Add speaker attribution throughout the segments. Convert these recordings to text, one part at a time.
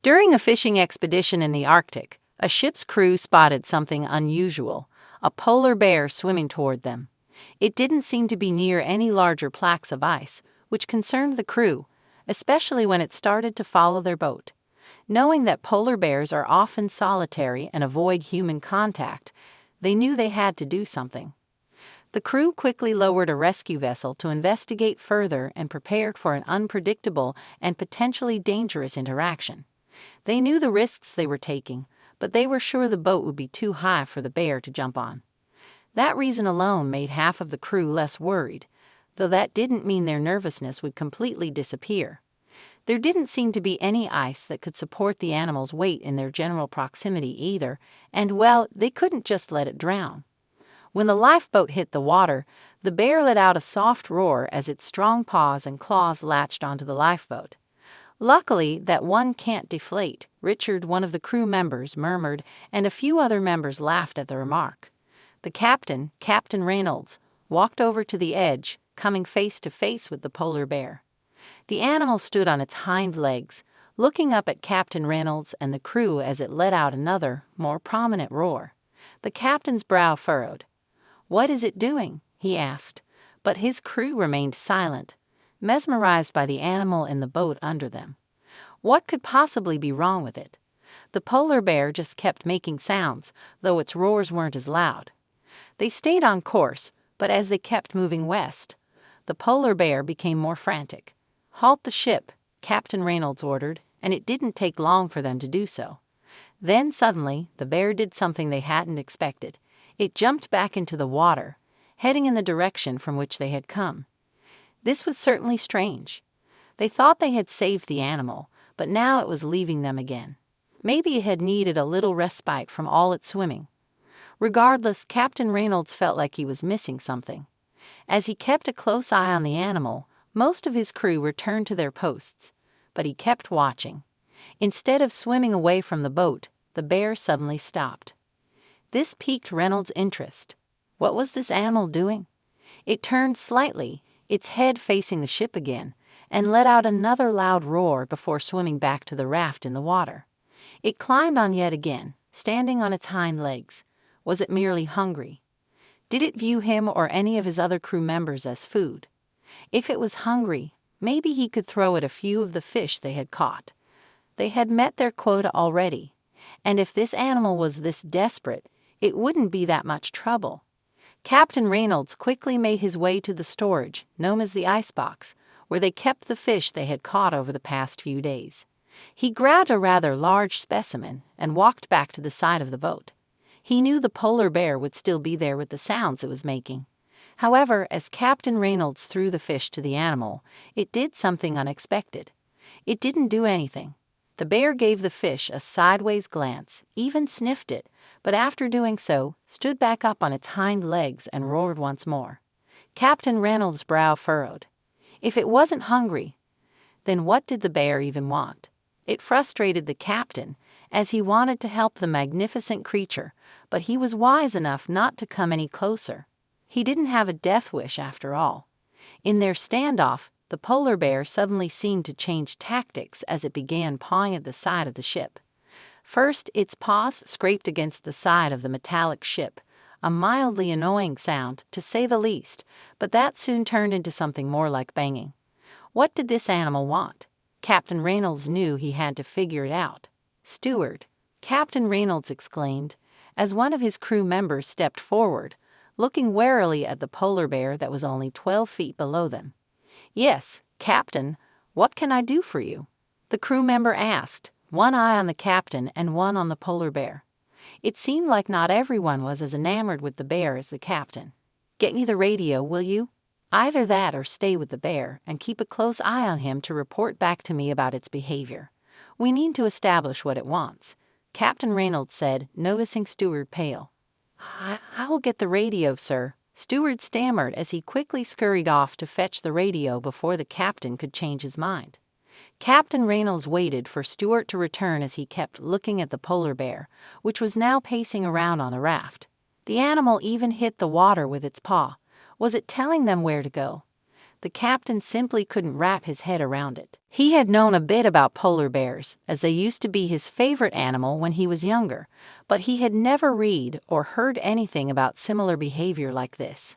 Speaker 1: During a fishing expedition in the Arctic, a ship's crew spotted something unusual: a polar bear swimming toward them. It didn't seem to be near any larger plaques of ice, which concerned the crew, especially when it started to follow their boat. Knowing that polar bears are often solitary and avoid human contact, they knew they had to do something. The crew quickly lowered a rescue vessel to investigate further and prepared for an unpredictable and potentially dangerous interaction. They knew the risks they were taking, but they were sure the boat would be too high for the bear to jump on. That reason alone made half of the crew less worried, though that didn't mean their nervousness would completely disappear. There didn't seem to be any ice that could support the animal's weight in their general proximity either, and well, they couldn't just let it drown. When the lifeboat hit the water, the bear let out a soft roar as its strong paws and claws latched onto the lifeboat. Luckily, that one can't deflate, Richard, one of the crew members, murmured, and a few other members laughed at the remark. The captain, Captain Reynolds, walked over to the edge, coming face to face with the polar bear. The animal stood on its hind legs, looking up at Captain Reynolds and the crew as it let out another, more prominent roar. The captain's brow furrowed. "What is it doing?" he asked, but his crew remained silent, mesmerized by the animal in the boat under them. What could possibly be wrong with it? The polar bear just kept making sounds, though its roars weren't as loud. They stayed on course, but as they kept moving west, the polar bear became more frantic. "Halt the ship," Captain Reynolds ordered, and it didn't take long for them to do so. Then suddenly, the bear did something they hadn't expected. It jumped back into the water, heading in the direction from which they had come. This was certainly strange. They thought they had saved the animal, but now it was leaving them again. Maybe it had needed a little respite from all its swimming. Regardless, Captain Reynolds felt like he was missing something. As he kept a close eye on the animal, most of his crew returned to their posts, but he kept watching. Instead of swimming away from the boat, the bear suddenly stopped. This piqued Reynolds' interest. What was this animal doing? It turned slightly, its head facing the ship again, and let out another loud roar before swimming back to the raft in the water. It climbed on yet again, standing on its hind legs. Was it merely hungry? Did it view him or any of his other crew members as food? If it was hungry, maybe he could throw it a few of the fish they had caught. They had met their quota already, and if this animal was this desperate, it wouldn't be that much trouble. Captain Reynolds quickly made his way to the storage, known as the icebox, where they kept the fish they had caught over the past few days. He grabbed a rather large specimen and walked back to the side of the boat. He knew the polar bear would still be there with the sounds it was making. However, as Captain Reynolds threw the fish to the animal, it did something unexpected. It didn't do anything. The bear gave the fish a sideways glance, even sniffed it, but after doing so, stood back up on its hind legs and roared once more. Captain Reynolds' brow furrowed. If it wasn't hungry, then what did the bear even want? It frustrated the captain, as he wanted to help the magnificent creature, but he was wise enough not to come any closer. He didn't have a death wish after all. In their standoff, the polar bear suddenly seemed to change tactics as it began pawing at the side of the ship. First, its paws scraped against the side of the metallic ship, a mildly annoying sound, to say the least, but that soon turned into something more like banging. What did this animal want? Captain Reynolds knew he had to figure it out. "Steward," Captain Reynolds exclaimed, as one of his crew members stepped forward, looking warily at the polar bear that was only 12 feet below them. "Yes, Captain, what can I do for you?" the crew member asked, one eye on the captain and one on the polar bear. It seemed like not everyone was as enamored with the bear as the captain. "Get me the radio, will you? Either that or stay with the bear and keep a close eye on him to report back to me about its behavior. We need to establish what it wants," Captain Reynolds said, noticing Steward pale. I will get the radio, sir," Steward stammered as he quickly scurried off to fetch the radio before the captain could change his mind. Captain Reynolds waited for Stewart to return as he kept looking at the polar bear, which was now pacing around on the raft. The animal even hit the water with its paw. Was it telling them where to go? the captain simply couldn't wrap his head around it. He had known a bit about polar bears, as they used to be his favorite animal when he was younger, but he had never read or heard anything about similar behavior like this.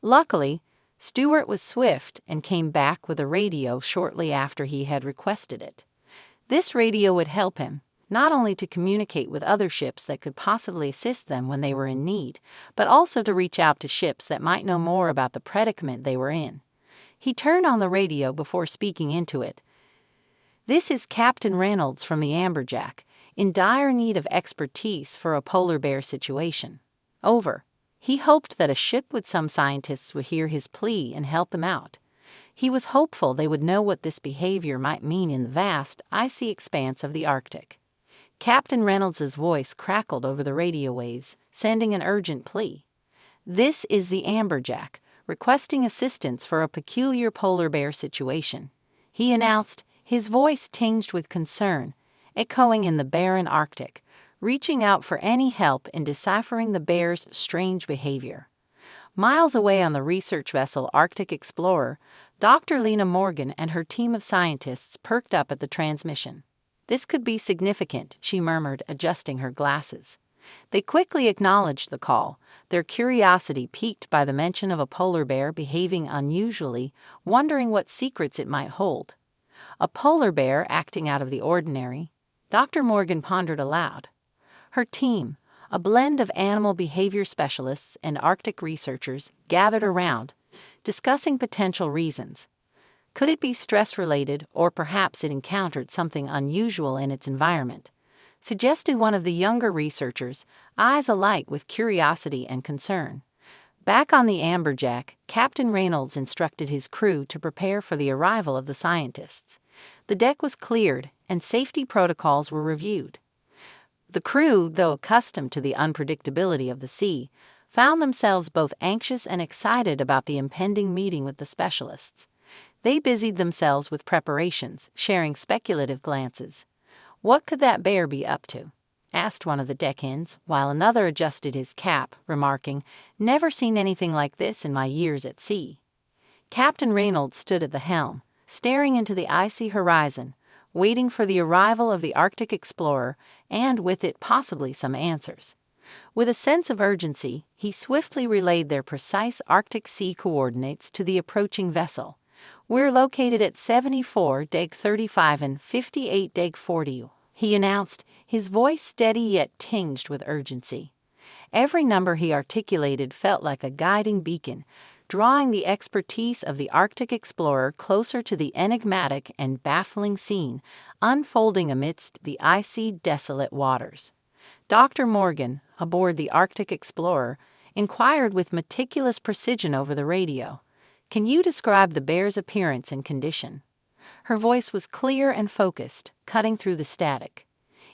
Speaker 1: Luckily, Stewart was swift and came back with a radio shortly after he had requested it. This radio would help him, not only to communicate with other ships that could possibly assist them when they were in need, but also to reach out to ships that might know more about the predicament they were in. He turned on the radio before speaking into it. "This is Captain Reynolds from the Amberjack, in dire need of expertise for a polar bear situation. Over." He hoped that a ship with some scientists would hear his plea and help him out. He was hopeful they would know what this behavior might mean in the vast, icy expanse of the Arctic. Captain Reynolds's voice crackled over the radio waves, sending an urgent plea. "This is the Amberjack, requesting assistance for a peculiar polar bear situation," he announced, his voice tinged with concern, echoing in the barren Arctic, reaching out for any help in deciphering the bear's strange behavior. Miles away on the research vessel Arctic Explorer, Dr. Lena Morgan and her team of scientists perked up at the transmission. "This could be significant," she murmured, adjusting her glasses. They quickly acknowledged the call, their curiosity piqued by the mention of a polar bear behaving unusually, wondering what secrets it might hold. A polar bear acting out of the ordinary? Dr. Morgan pondered aloud. Her team, a blend of animal behavior specialists and Arctic researchers, gathered around, discussing potential reasons. Could it be stress-related, or perhaps it encountered something unusual in its environment? Suggested one of the younger researchers, eyes alight with curiosity and concern. Back on the Amberjack, Captain Reynolds instructed his crew to prepare for the arrival of the scientists. The deck was cleared, and safety protocols were reviewed. The crew, though accustomed to the unpredictability of the sea, found themselves both anxious and excited about the impending meeting with the specialists. They busied themselves with preparations, sharing speculative glances. "What could that bear be up to?" asked one of the deckhands, while another adjusted his cap, remarking, "Never seen anything like this in my years at sea." Captain Reynolds stood at the helm, staring into the icy horizon, waiting for the arrival of the Arctic Explorer, and with it possibly some answers. With a sense of urgency, he swiftly relayed their precise Arctic Sea coordinates to the approaching vessel. "We're located at 74-35 and 58-40, he announced, his voice steady yet tinged with urgency. Every number he articulated felt like a guiding beacon, drawing the expertise of the Arctic Explorer closer to the enigmatic and baffling scene unfolding amidst the icy, desolate waters. Dr. Morgan, aboard the Arctic Explorer, inquired with meticulous precision over the radio, "Can you describe the bear's appearance and condition?" Her voice was clear and focused, cutting through the static.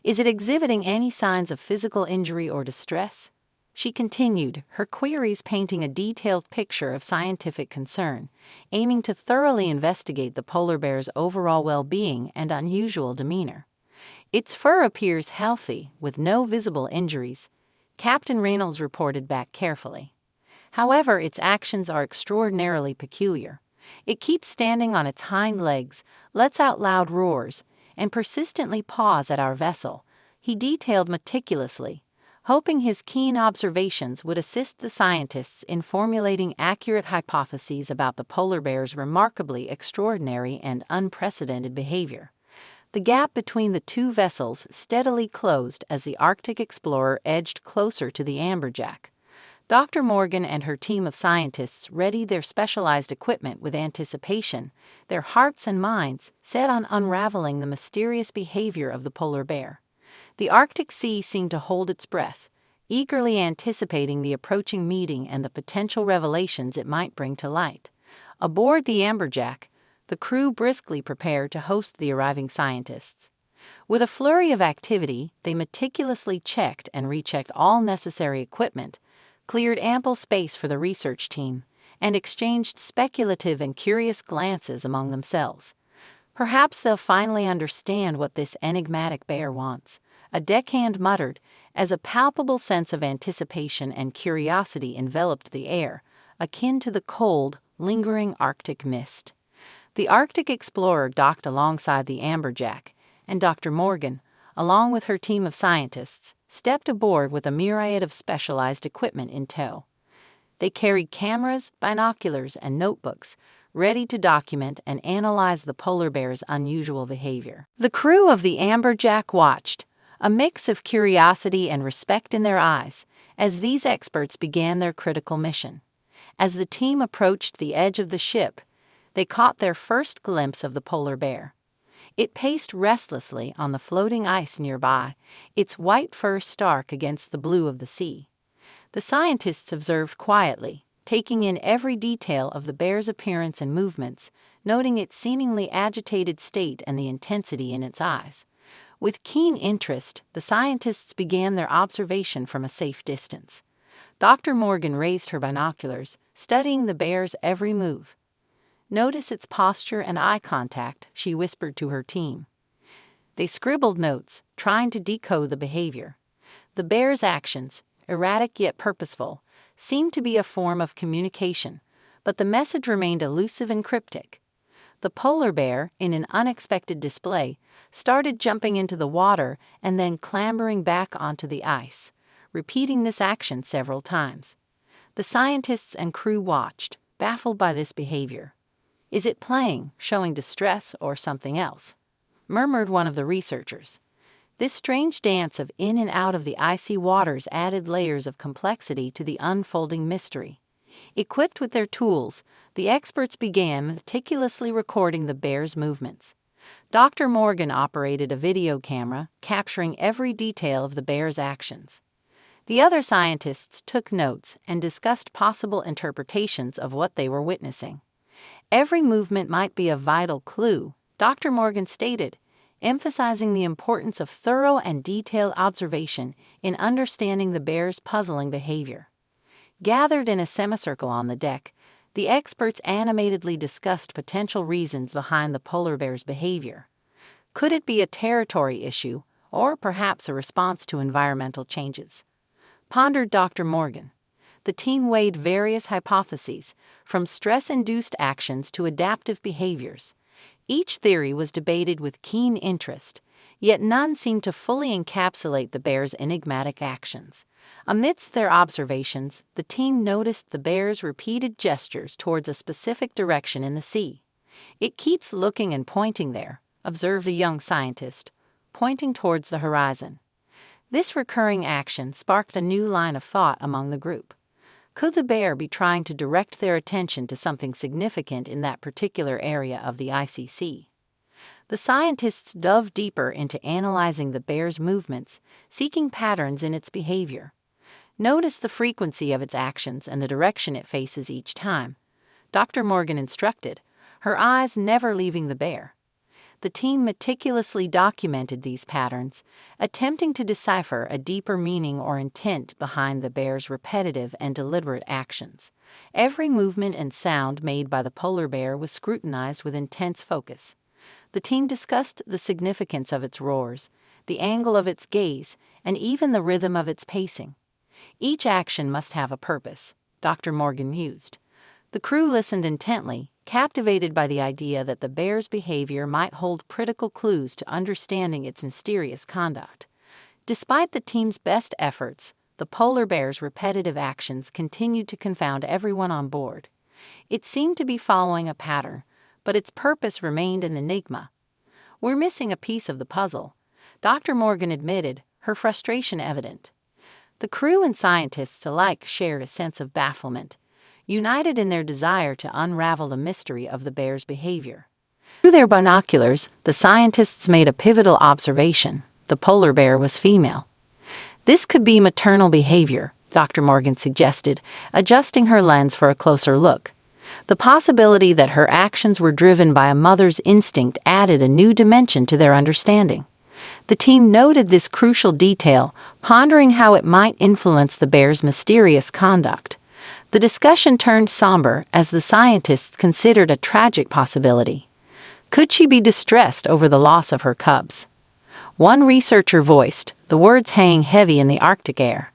Speaker 1: "Is it exhibiting any signs of physical injury or distress?" She continued, her queries painting a detailed picture of scientific concern, aiming to thoroughly investigate the polar bear's overall well-being and unusual demeanor. "Its fur appears healthy, with no visible injuries," Captain Reynolds reported back carefully. "However, its actions are extraordinarily peculiar. It keeps standing on its hind legs, lets out loud roars, and persistently paws at our vessel," he detailed meticulously, hoping his keen observations would assist the scientists in formulating accurate hypotheses about the polar bear's remarkably extraordinary and unprecedented behavior. The gap between the two vessels steadily closed as the Arctic Explorer edged closer to the Amberjack. Dr. Morgan and her team of scientists readied their specialized equipment with anticipation, their hearts and minds set on unraveling the mysterious behavior of the polar bear. The Arctic Sea seemed to hold its breath, eagerly anticipating the approaching meeting and the potential revelations it might bring to light. Aboard the Amberjack, the crew briskly prepared to host the arriving scientists. With a flurry of activity, they meticulously checked and rechecked all necessary equipment, cleared ample space for the research team, and exchanged speculative and curious glances among themselves. "Perhaps they'll finally understand what this enigmatic bear wants," a deckhand muttered, as a palpable sense of anticipation and curiosity enveloped the air, akin to the cold, lingering Arctic mist. The Arctic explorer docked alongside the Amberjack, and Dr. Morgan, along with her team of scientists, stepped aboard with a myriad of specialized equipment in tow. They carried cameras, binoculars, and notebooks, ready to document and analyze the polar bear's unusual behavior. The crew of the Amberjack watched, a mix of curiosity and respect in their eyes, as these experts began their critical mission. As the team approached the edge of the ship, they caught their first glimpse of the polar bear. It paced restlessly on the floating ice nearby, its white fur stark against the blue of the sea. The scientists observed quietly, taking in every detail of the bear's appearance and movements, noting its seemingly agitated state and the intensity in its eyes. With keen interest, the scientists began their observation from a safe distance. Dr. Morgan raised her binoculars, studying the bear's every move. "Notice its posture and eye contact," she whispered to her team. They scribbled notes, trying to decode the behavior. The bear's actions, erratic yet purposeful, seemed to be a form of communication, but the message remained elusive and cryptic. The polar bear, in an unexpected display, started jumping into the water and then clambering back onto the ice, repeating this action several times. The scientists and crew watched, baffled by this behavior. "Is it playing, showing distress, or something else?" murmured one of the researchers. This strange dance of in and out of the icy waters added layers of complexity to the unfolding mystery. Equipped with their tools, the experts began meticulously recording the bear's movements. Dr. Morgan operated a video camera, capturing every detail of the bear's actions. The other scientists took notes and discussed possible interpretations of what they were witnessing. "Every movement might be a vital clue," Dr. Morgan stated, emphasizing the importance of thorough and detailed observation in understanding the bear's puzzling behavior. Gathered in a semicircle on the deck, the experts animatedly discussed potential reasons behind the polar bear's behavior. Could it be a territory issue, or perhaps a response to environmental changes? Pondered Dr. Morgan. The team weighed various hypotheses, from stress-induced actions to adaptive behaviors. Each theory was debated with keen interest, yet none seemed to fully encapsulate the bear's enigmatic actions. Amidst their observations, the team noticed the bear's repeated gestures towards a specific direction in the sea. "It keeps looking and pointing there," observed a young scientist, pointing towards the horizon. This recurring action sparked a new line of thought among the group. Could the bear be trying to direct their attention to something significant in that particular area of the icy sea? The scientists dove deeper into analyzing the bear's movements, seeking patterns in its behavior. "Notice the frequency of its actions and the direction it faces each time," Dr. Morgan instructed, her eyes never leaving the bear. The team meticulously documented these patterns, attempting to decipher a deeper meaning or intent behind the bear's repetitive and deliberate actions. Every movement and sound made by the polar bear was scrutinized with intense focus. The team discussed the significance of its roars, the angle of its gaze, and even the rhythm of its pacing. "Each action must have a purpose," Dr. Morgan mused. The crew listened intently, captivated by the idea that the bear's behavior might hold critical clues to understanding its mysterious conduct. Despite the team's best efforts, the polar bear's repetitive actions continued to confound everyone on board. It seemed to be following a pattern, but its purpose remained an enigma. "We're missing a piece of the puzzle," Dr. Morgan admitted, her frustration evident. The crew and scientists alike shared a sense of bafflement, united in their desire to unravel the mystery of the bear's behavior. Through their binoculars, the scientists made a pivotal observation: the polar bear was female. "This could be maternal behavior," Dr. Morgan suggested, adjusting her lens for a closer look. The possibility that her actions were driven by a mother's instinct added a new dimension to their understanding. The team noted this crucial detail, pondering how it might influence the bear's mysterious conduct. The discussion turned somber as the scientists considered a tragic possibility. Could she be distressed over the loss of her cubs? One researcher voiced, the words hanging heavy in the Arctic air.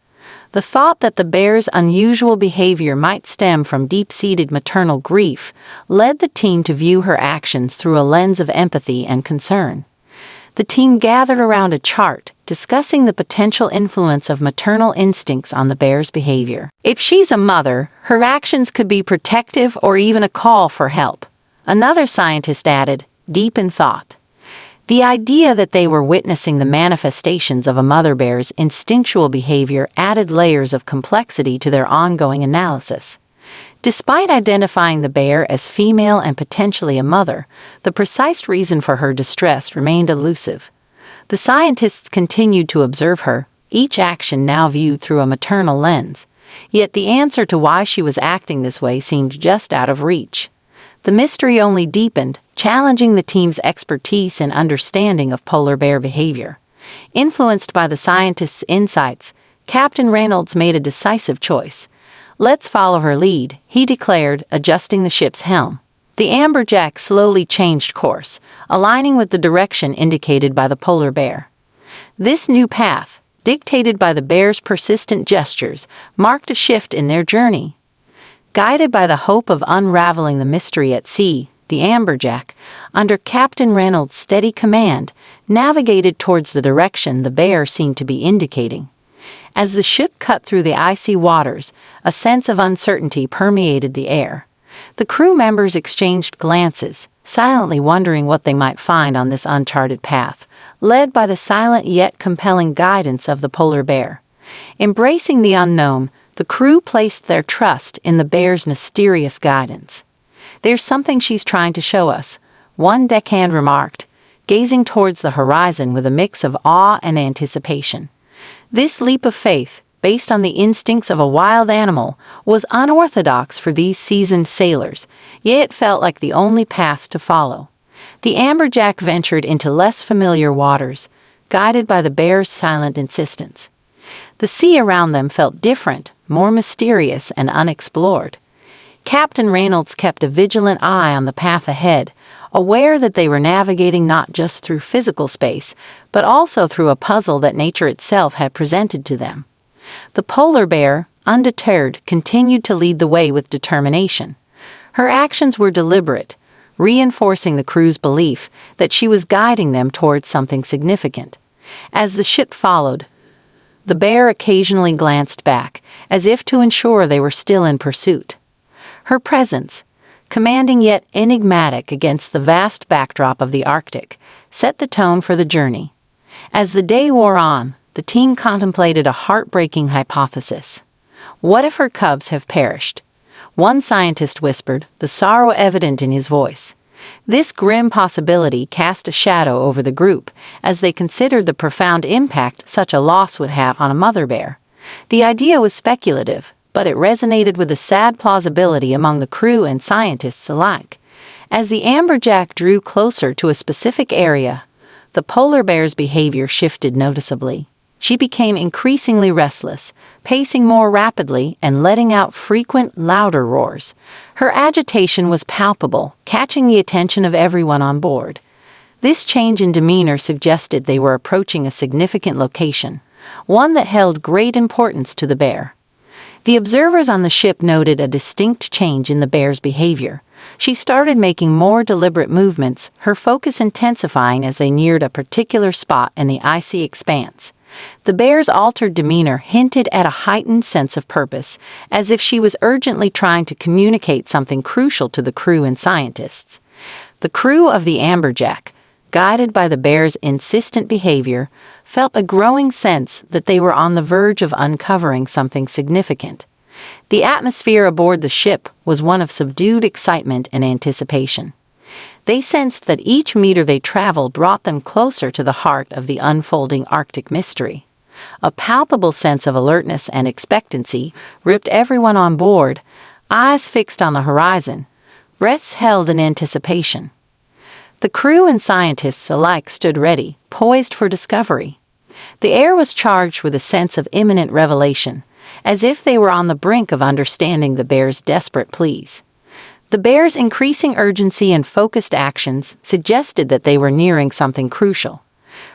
Speaker 1: The thought that the bear's unusual behavior might stem from deep-seated maternal grief led the team to view her actions through a lens of empathy and concern. The team gathered around a chart, discussing the potential influence of maternal instincts on the bear's behavior. If she's a mother, her actions could be protective or even a call for help. Another scientist added, deep in thought. The idea that they were witnessing the manifestations of a mother bear's instinctual behavior added layers of complexity to their ongoing analysis. Despite identifying the bear as female and potentially a mother, the precise reason for her distress remained elusive. The scientists continued to observe her, each action now viewed through a maternal lens. Yet the answer to why she was acting this way seemed just out of reach. The mystery only deepened, challenging the team's expertise and understanding of polar bear behavior. Influenced by the scientists' insights, Captain Reynolds made a decisive choice. "Let's follow her lead," he declared, adjusting the ship's helm. The Amberjack slowly changed course, aligning with the direction indicated by the polar bear. This new path, dictated by the bear's persistent gestures, marked a shift in their journey. Guided by the hope of unraveling the mystery at sea, the Amberjack, under Captain Reynolds' steady command, navigated towards the direction the bear seemed to be indicating. As the ship cut through the icy waters, a sense of uncertainty permeated the air. The crew members exchanged glances, silently wondering what they might find on this uncharted path, led by the silent yet compelling guidance of the polar bear. Embracing the unknown, the crew placed their trust in the bear's mysterious guidance. "There's something she's trying to show us," one deckhand remarked, gazing towards the horizon with a mix of awe and anticipation. This leap of faith, based on the instincts of a wild animal, was unorthodox for these seasoned sailors, yet it felt like the only path to follow. The Amberjack ventured into less familiar waters, guided by the bear's silent insistence. The sea around them felt different, more mysterious and unexplored. Captain Reynolds kept a vigilant eye on the path ahead, aware that they were navigating not just through physical space, but also through a puzzle that nature itself had presented to them. The polar bear, undeterred, continued to lead the way with determination. Her actions were deliberate, reinforcing the crew's belief that she was guiding them towards something significant. As the ship followed, the bear occasionally glanced back, as if to ensure they were still in pursuit. Her presence, commanding yet enigmatic against the vast backdrop of the Arctic, set the tone for the journey. As the day wore on, the team contemplated a heartbreaking hypothesis. What if her cubs have perished? One scientist whispered, the sorrow evident in his voice. This grim possibility cast a shadow over the group as they considered the profound impact such a loss would have on a mother bear. The idea was speculative, but it resonated with a sad plausibility among the crew and scientists alike. As the Amberjack drew closer to a specific area, the polar bear's behavior shifted noticeably. She became increasingly restless, pacing more rapidly and letting out frequent, louder roars. Her agitation was palpable, catching the attention of everyone on board. This change in demeanor suggested they were approaching a significant location, one that held great importance to the bear. The observers on the ship noted a distinct change in the bear's behavior. She started making more deliberate movements, her focus intensifying as they neared a particular spot in the icy expanse. The bear's altered demeanor hinted at a heightened sense of purpose, as if she was urgently trying to communicate something crucial to the crew and scientists. The crew of the Amberjack, guided by the bear's insistent behavior, felt a growing sense that they were on the verge of uncovering something significant. The atmosphere aboard the ship was one of subdued excitement and anticipation. They sensed that each meter they traveled brought them closer to the heart of the unfolding Arctic mystery. A palpable sense of alertness and expectancy gripped everyone on board, eyes fixed on the horizon, breaths held in anticipation. The crew and scientists alike stood ready, poised for discovery. The air was charged with a sense of imminent revelation, as if they were on the brink of understanding the bear's desperate pleas. The bear's increasing urgency and focused actions suggested that they were nearing something crucial.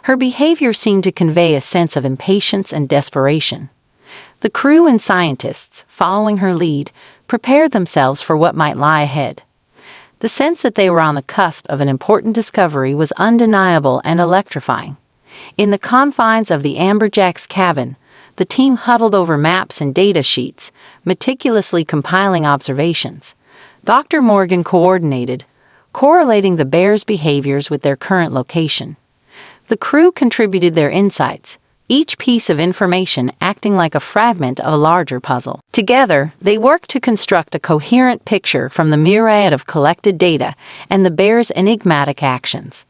Speaker 1: Her behavior seemed to convey a sense of impatience and desperation. The crew and scientists, following her lead, prepared themselves for what might lie ahead. The sense that they were on the cusp of an important discovery was undeniable and electrifying. In the confines of the Amberjack's cabin, the team huddled over maps and data sheets, meticulously compiling observations. Dr. Morgan coordinated, correlating the bears' behaviors with their current location. The crew contributed their insights, each piece of information acting like a fragment of a larger puzzle. Together, they worked to construct a coherent picture from the myriad of collected data and the bear's enigmatic actions.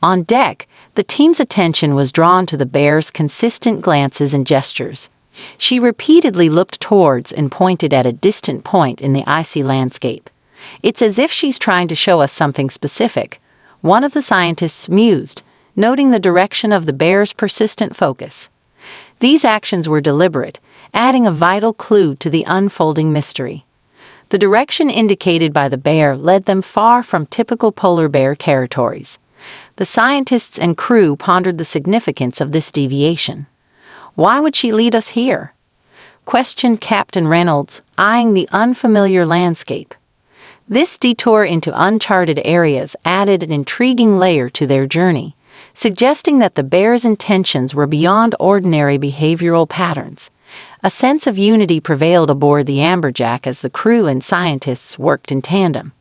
Speaker 1: On deck, the team's attention was drawn to the bear's consistent glances and gestures. She repeatedly looked towards and pointed at a distant point in the icy landscape. "It's as if she's trying to show us something specific," one of the scientists mused, noting the direction of the bear's persistent focus. These actions were deliberate, adding a vital clue to the unfolding mystery. The direction indicated by the bear led them far from typical polar bear territories. The scientists and crew pondered the significance of this deviation. "Why would she lead us here?" questioned Captain Reynolds, eyeing the unfamiliar landscape. This detour into uncharted areas added an intriguing layer to their journey, suggesting that the bear's intentions were beyond ordinary behavioral patterns. A sense of unity prevailed aboard the Amberjack as the crew and scientists worked in tandem.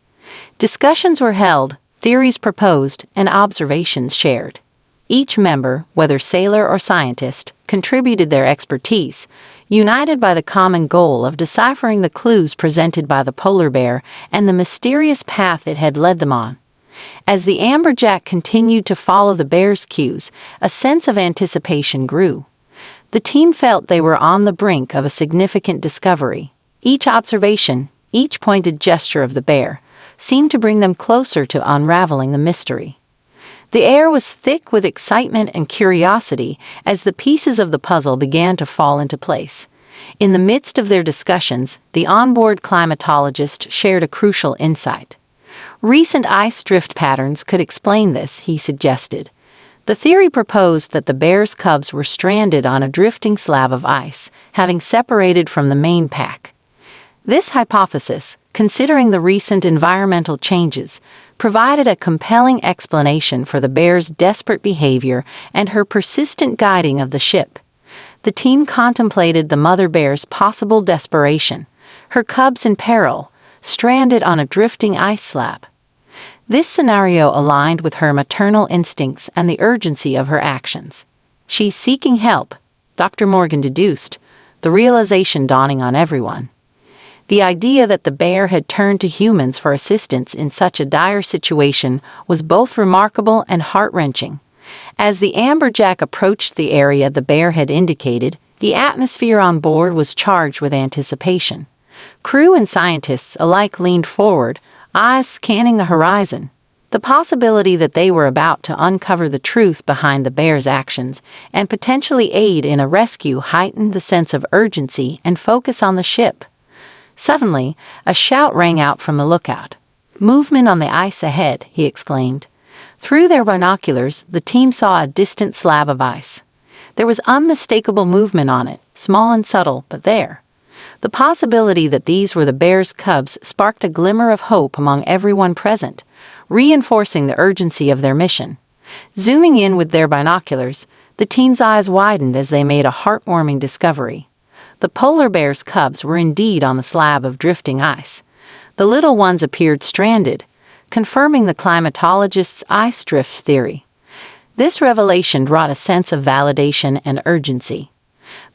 Speaker 1: Discussions were held, theories proposed, and observations shared. Each member, whether sailor or scientist, contributed their expertise, united by the common goal of deciphering the clues presented by the polar bear and the mysterious path it had led them on. As the Amberjack continued to follow the bear's cues, a sense of anticipation grew. The team felt they were on the brink of a significant discovery. Each observation, each pointed gesture of the bear, seemed to bring them closer to unraveling the mystery. The air was thick with excitement and curiosity as the pieces of the puzzle began to fall into place. In the midst of their discussions, the onboard climatologist shared a crucial insight. Recent ice drift patterns could explain this, he suggested. The theory proposed that the bear's cubs were stranded on a drifting slab of ice, having separated from the main pack. This hypothesis, considering the recent environmental changes, provided a compelling explanation for the bear's desperate behavior and her persistent guiding of the ship. The team contemplated the mother bear's possible desperation, her cubs in peril, stranded on a drifting ice slab. This scenario aligned with her maternal instincts and the urgency of her actions. "She's seeking help," Dr. Morgan deduced, the realization dawning on everyone. The idea that the bear had turned to humans for assistance in such a dire situation was both remarkable and heart-wrenching. As the Amberjack approached the area the bear had indicated, the atmosphere on board was charged with anticipation. Crew and scientists alike leaned forward, eyes scanning the horizon. The possibility that they were about to uncover the truth behind the bear's actions and potentially aid in a rescue heightened the sense of urgency and focus on the ship. Suddenly, a shout rang out from the lookout. "Movement on the ice ahead," he exclaimed. Through their binoculars, the team saw a distant slab of ice. There was unmistakable movement on it, small and subtle, but there. The possibility that these were the bear's cubs sparked a glimmer of hope among everyone present, reinforcing the urgency of their mission. Zooming in with their binoculars, the team's eyes widened as they made a heartwarming discovery. The polar bear's cubs were indeed on the slab of drifting ice. The little ones appeared stranded, confirming the climatologist's ice drift theory. This revelation brought a sense of validation and urgency.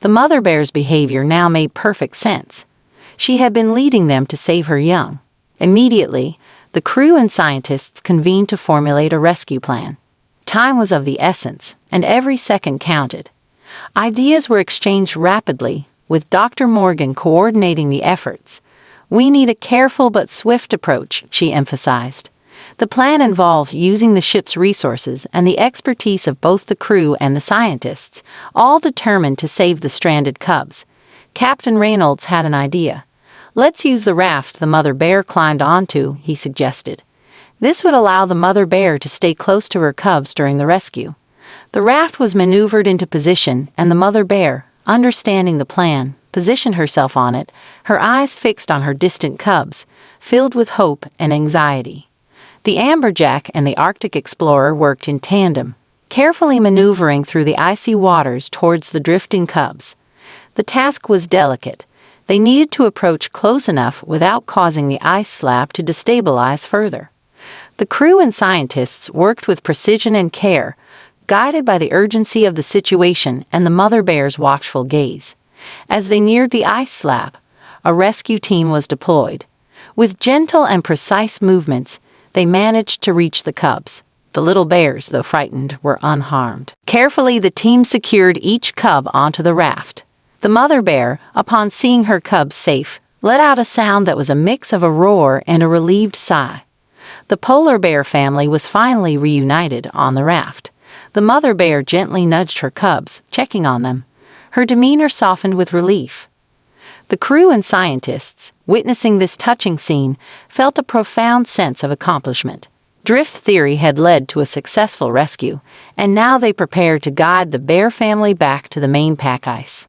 Speaker 1: The mother bear's behavior now made perfect sense. She had been leading them to save her young. Immediately, the crew and scientists convened to formulate a rescue plan. Time was of the essence, and every second counted. Ideas were exchanged rapidly, with Dr. Morgan coordinating the efforts. "We need a careful but swift approach," she emphasized. The plan involved using the ship's resources and the expertise of both the crew and the scientists, all determined to save the stranded cubs. Captain Reynolds had an idea. "Let's use the raft the mother bear climbed onto," he suggested. This would allow the mother bear to stay close to her cubs during the rescue. The raft was maneuvered into position, and the mother bear, understanding the plan, positioned herself on it, her eyes fixed on her distant cubs, filled with hope and anxiety. The amberjack and the Arctic explorer worked in tandem, carefully maneuvering through the icy waters towards the drifting cubs. The task was delicate. They needed to approach close enough without causing the ice slab to destabilize further. The crew and scientists worked with precision and care, guided by the urgency of the situation and the mother bear's watchful gaze. As they neared the ice slab, a rescue team was deployed. With gentle and precise movements, they managed to reach the cubs. The little bears, though frightened, were unharmed. Carefully, the team secured each cub onto the raft. The mother bear, upon seeing her cubs safe, let out a sound that was a mix of a roar and a relieved sigh. The polar bear family was finally reunited on the raft. The mother bear gently nudged her cubs, checking on them. Her demeanor softened with relief. The crew and scientists, witnessing this touching scene, felt a profound sense of accomplishment. Drift theory had led to a successful rescue, and now they prepared to guide the bear family back to the main pack ice.